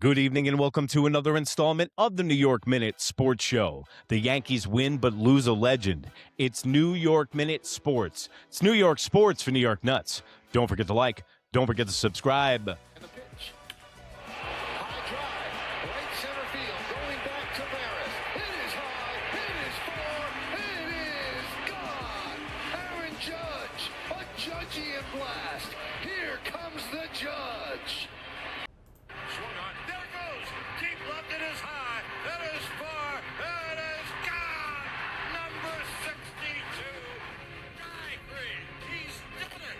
Good evening and welcome to another installment of the New York Minute Sports Show. The Yankees win but lose a legend. It's New York Minute Sports. It's New York sports for New York nuts. Don't forget to like. Don't forget to subscribe. And the pitch. High drive. Right center field. Going back to Barris. It is high. It is far. It is gone. Aaron Judge. A Judgian blast. Here comes the Judge. Swung on. There it goes. Deep left. It is high. It is far. It is gone. Number 62. Guy Green. He's done it.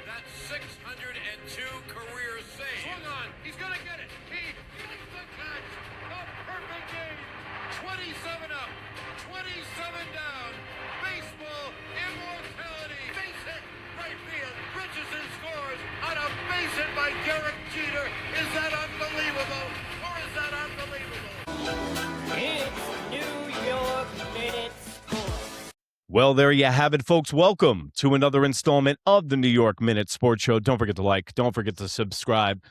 That's 602 career saves. Swung on. He's going to get it. He makes the catch. A perfect game. 27 up. 27 down. Baseball immortality. Base hit. Right field. Richardson scores on a base hit by Derek Jeter. Is that unbelievable? Or is that unbelievable? It's New York Minute Sports. Well, there you have it, folks. Welcome to another installment of the New York Minute Sports Show. Don't forget to like. Don't forget to subscribe.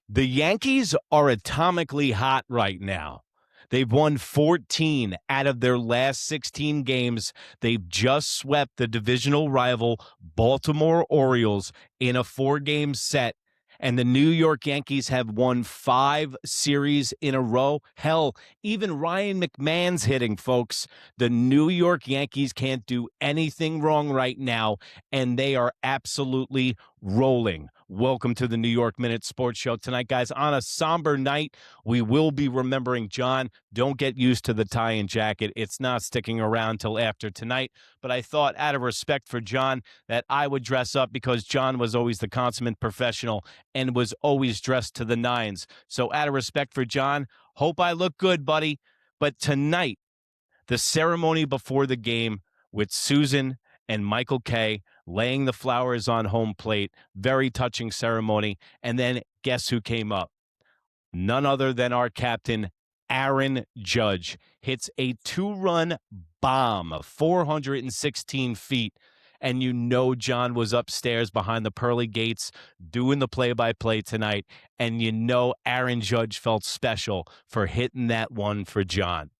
The Yankees are atomically hot right now. They've won 14 out of their last 16 games. They've just swept the divisional rival Baltimore Orioles in a 4-game set. And the New York Yankees have won 5 series in a row. Hell, even Ryan McMahon's hitting, folks. The New York Yankees can't do anything wrong right now, and they are absolutely rolling. Welcome to the New York Minute Sports Show tonight, guys. On a somber night, we will be remembering John. Don't get used to the tie and jacket. It's not sticking around till after tonight. But I thought, out of respect for John, that I would dress up because John was always the consummate professional and was always dressed to the nines. So out of respect for John, hope I look good, buddy. But tonight, the ceremony before the game with Susan and Michael Kay laying the flowers on home plate, very touching ceremony. And then guess who came up? None other than our captain, Aaron Judge, hits a 2-run bomb of 416 feet. And you know John was upstairs behind the pearly gates doing the play-by-play tonight. And you know Aaron Judge felt special for hitting that one for John.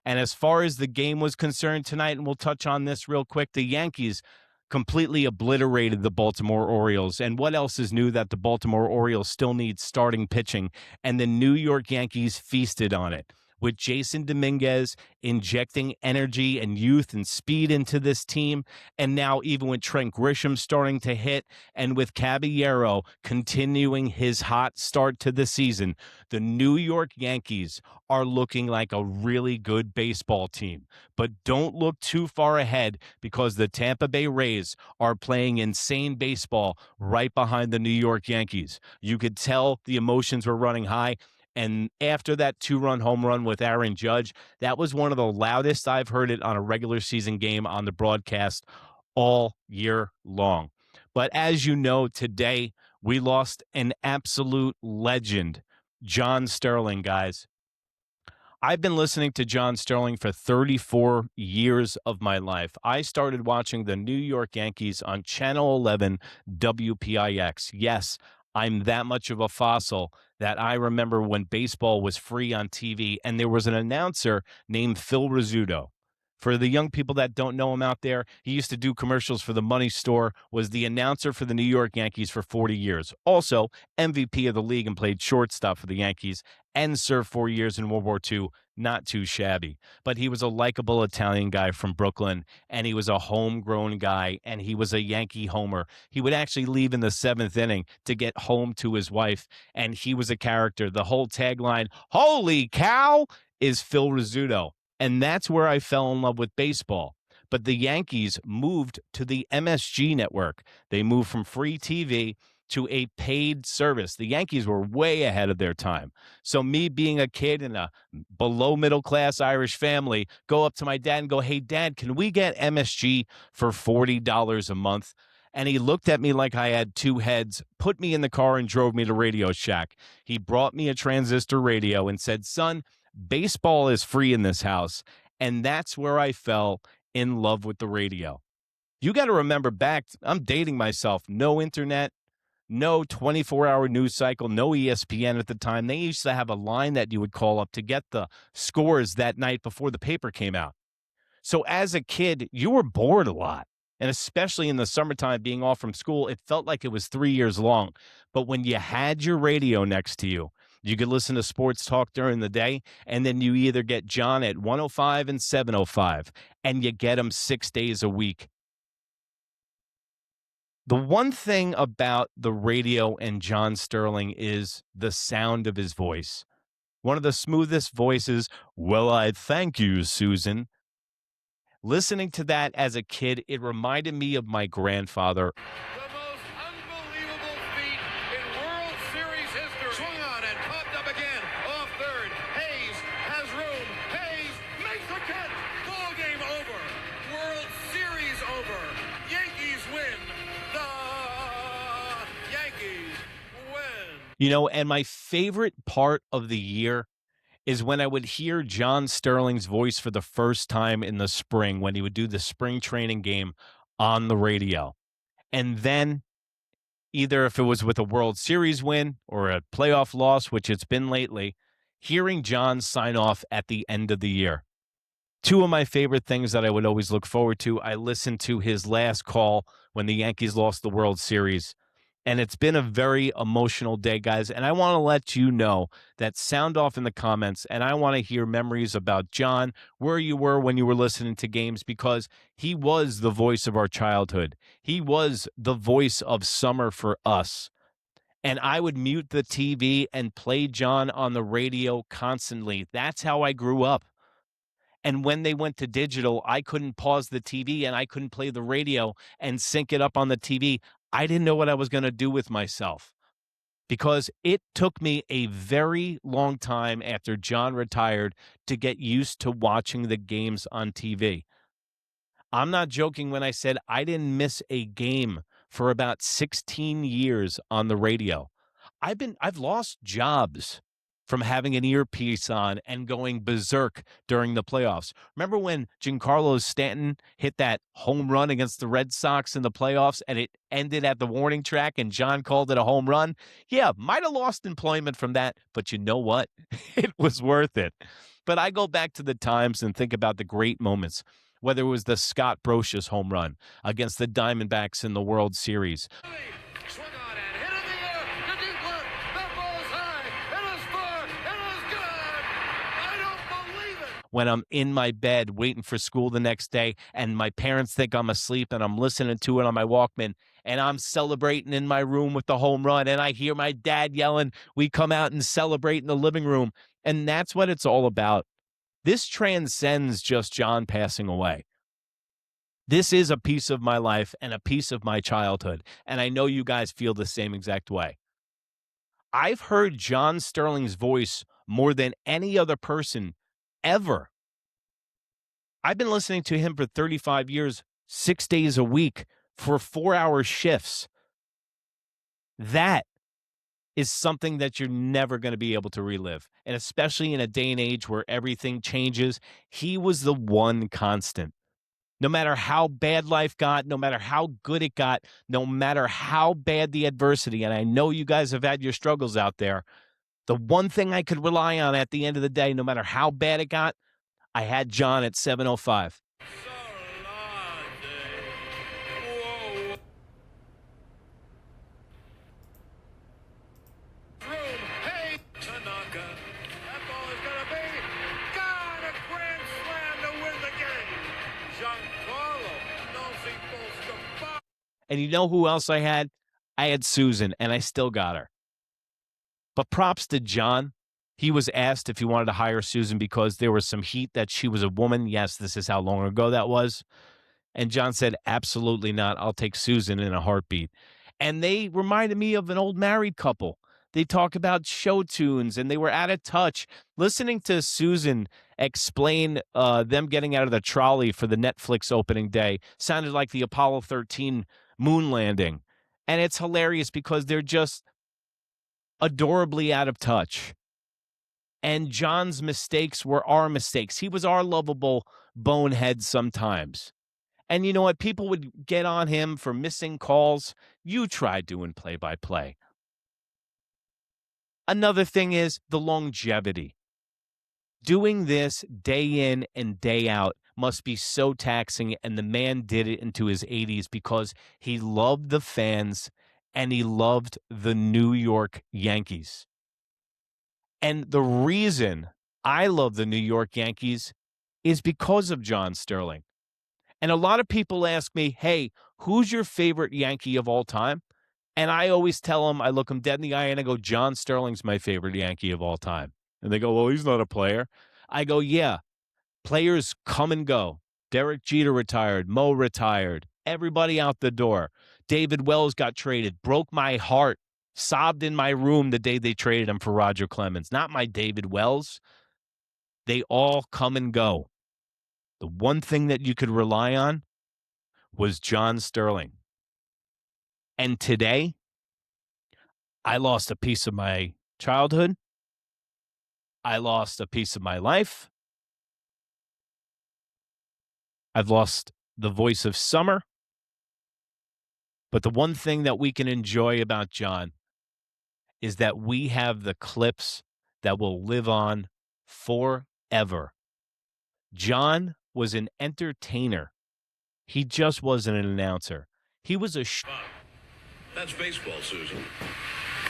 And as far as the game was concerned tonight, and we'll touch on this real quick, the Yankees completely obliterated the Baltimore Orioles. And what else is new that the Baltimore Orioles still need starting pitching? And the New York Yankees feasted on it, with Jason Dominguez injecting energy and youth and speed into this team. And now even with Trent Grisham starting to hit and with Caballero continuing his hot start to the season, the New York Yankees are looking like a really good baseball team. But don't look too far ahead because the Tampa Bay Rays are playing insane baseball right behind the New York Yankees. You could tell the emotions were running high. And after that 2-run home run with Aaron Judge, that was one of the loudest I've heard it on a regular season game on the broadcast all year long. But as you know, today we lost an absolute legend, John Sterling, guys. I've been listening to John Sterling for 34 years of my life. I started watching the New York Yankees on Channel 11 WPIX. Yes, I'm that much of a fossil that I remember when baseball was free on TV and there was an announcer named Phil Rizzuto. For the young people that don't know him out there, he used to do commercials for the Money Store, was the announcer for the New York Yankees for 40 years. Also, MVP of the league and played shortstop for the Yankees and served 4 years in World War II. Not too shabby. But he was a likable Italian guy from Brooklyn, and he was a homegrown guy, and he was a Yankee homer. He would actually leave in the 7th inning to get home to his wife, and he was a character. The whole tagline, "Holy cow," is Phil Rizzuto. And that's where I fell in love with baseball. But the Yankees moved to the MSG network. They moved from free TV to a paid service. The Yankees were way ahead of their time. So me being a kid in a below middle class Irish family, go up to my dad and go, "Hey, Dad, can we get MSG for $40 a month?" And he looked at me like I had 2 heads, put me in the car and drove me to Radio Shack. He brought me a transistor radio and said, "Son, baseball is free in this house." And that's where I fell in love with the radio. You got to remember back, I'm dating myself, no internet, no 24-hour news cycle, no ESPN at the time. They used to have a line that you would call up to get the scores that night before the paper came out. So as a kid, you were bored a lot. And especially in the summertime, being off from school, it felt like it was 3 years long. But when you had your radio next to you, you could listen to sports talk during the day, and then you either get John at 105 and 705, and you get him 6 days a week. The one thing about the radio and John Sterling is the sound of his voice. One of the smoothest voices. Well, I thank you, Susan. Listening to that as a kid, it reminded me of my grandfather. The most unbelievable feat in World Series history. Swung on and popped up again. Off third. Hayes has room. Hayes makes the catch. Ball game over. World Series over. Yankees win. The Yankees win. And my favorite part of the year is when I would hear John Sterling's voice for the first time in the spring when he would do the spring training game on the radio. And then either if it was with a World Series win or a playoff loss, which it's been lately, hearing John sign off at the end of the year. Two of my favorite things that I would always look forward to. I listened to his last call when the Yankees lost the World Series. And it's been a very emotional day, guys. And I want to let you know that sound off in the comments. And I want to hear memories about John, where you were when you were listening to games, because he was the voice of our childhood. He was the voice of summer for us. And I would mute the TV and play John on the radio constantly. That's how I grew up. And when they went to digital, I couldn't pause the TV and I couldn't play the radio and sync it up on the TV. I didn't know what I was going to do with myself because it took me a very long time after John retired to get used to watching the games on TV. I'm not joking when I said I didn't miss a game for about 16 years on the radio. I've lost jobs from having an earpiece on and going berserk during the playoffs. Remember when Giancarlo Stanton hit that home run against the Red Sox in the playoffs and it ended at the warning track and John called it a home run? Yeah, might have lost employment from that, but you know what? It was worth it. But I go back to the times and think about the great moments, whether it was the Scott Brosius home run against the Diamondbacks in the World Series. Swung on and hit in the air to deep left. That ball's high. It is far. It is good. I don't believe it. When I'm in my bed waiting for school the next day and my parents think I'm asleep and I'm listening to it on my Walkman and I'm celebrating in my room with the home run and I hear my dad yelling, we come out and celebrate in the living room. And that's what it's all about. This transcends just John passing away. This is a piece of my life and a piece of my childhood, and I know you guys feel the same exact way. I've heard John Sterling's voice more than any other person ever. I've been listening to him for 35 years, 6 days a week for 4-hour shifts. That is something that you're never going to be able to relive, and especially in a day and age where everything changes, he was the one constant. No matter how bad life got, no matter how good it got, no matter how bad the adversity, and I know you guys have had your struggles out there, the one thing I could rely on at the end of the day, no matter how bad it got, I had John at 705. Whoa. Room. Hey, Tanaka. That ball is going to be gone. A grand slam to win the game. Giancarlo knows he pulls the bar. And you know who else I had? I had Susan, and I still got her. But props to John. He was asked if he wanted to hire Susan because there was some heat that she was a woman. Yes, this is how long ago that was. And John said, absolutely not. I'll take Susan in a heartbeat. And they reminded me of an old married couple. They talk about show tunes and they were out of touch. Listening to Susan explain them getting out of the trolley for the Netflix opening day sounded like the Apollo 13 moon landing. And it's hilarious because they're just adorably out of touch. And John's mistakes were our mistakes. He was our lovable bonehead sometimes. And you know what? People would get on him for missing calls. You try doing play-by-play. Another thing is the longevity. Doing this day in and day out must be so taxing, and the man did it into his 80s because he loved the fans and he loved the New York Yankees. And the reason I love the New York Yankees is because of John Sterling. And a lot of people ask me, hey, who's your favorite Yankee of all time? And I always tell them, I look them dead in the eye and I go, John Sterling's my favorite Yankee of all time. And they go, well, he's not a player. I go, yeah, players come and go. Derek Jeter retired, Mo retired, everybody out the door. David Wells got traded, broke my heart, sobbed in my room the day they traded him for Roger Clemens. Not my David Wells. They all come and go. The one thing that you could rely on was John Sterling. And today, I lost a piece of my childhood. I lost a piece of my life. I've lost the voice of summer. But the one thing that we can enjoy about John is that we have the clips that will live on forever. John was an entertainer. He just wasn't an announcer. He was a That's baseball, Susan.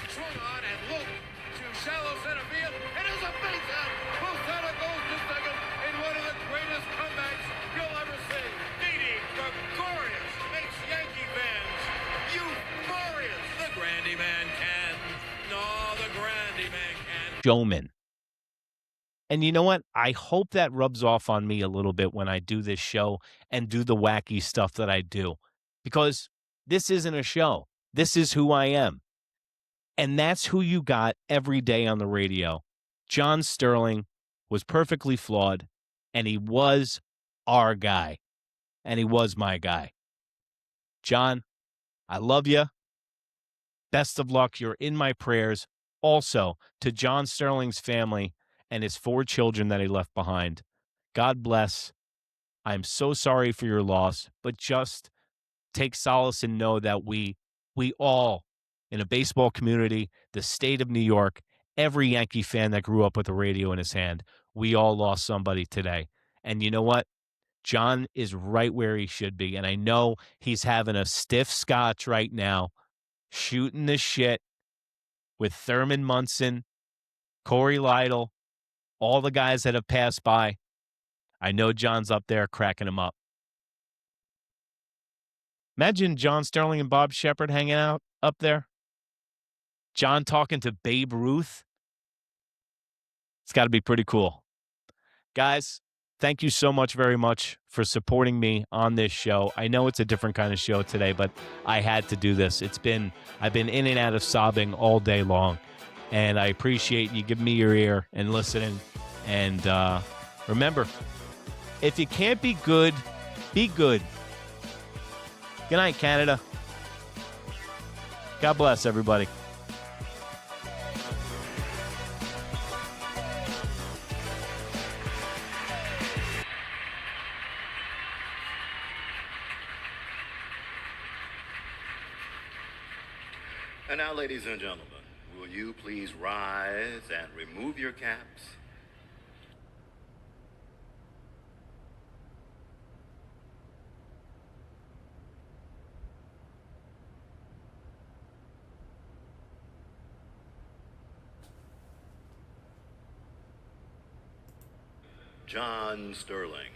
Swung on and look to shallow center field. It is a base out. Posada goes to second in one of the greatest comebacks you'll ever see. Didi Gregorius makes Yankee fans euphorious. The Grandy Man can. No, the Grandy Man can. showman. And you know what? I hope that rubs off on me a little bit when I do this show and do the wacky stuff that I do, because this isn't a show. This is who I am. And that's who you got every day on the radio. John Sterling was perfectly flawed, and he was our guy, and he was my guy. John, I love you. Best of luck. You're in my prayers. Also, to John Sterling's family and his 4 children that he left behind, God bless. I'm so sorry for your loss, but just take solace and know that we all in a baseball community, the state of New York, every Yankee fan that grew up with a radio in his hand, we all lost somebody today. And you know what? John is right where he should be. And I know he's having a stiff scotch right now, shooting the shit with Thurman Munson, Corey Lytle, all the guys that have passed by. I know John's up there cracking him up. Imagine John Sterling and Bob Shepard hanging out up there. John talking to Babe Ruth. It's got to be pretty cool. Guys, thank you so much, very much for supporting me on this show. I know it's a different kind of show today, but I had to do this. I've been in and out of sobbing all day long, and I appreciate you giving me your ear and listening. And remember, if you can't be good, be good. Good night, Canada. God bless everybody. And now, ladies and gentlemen, will you please rise and remove your caps? John Sterling.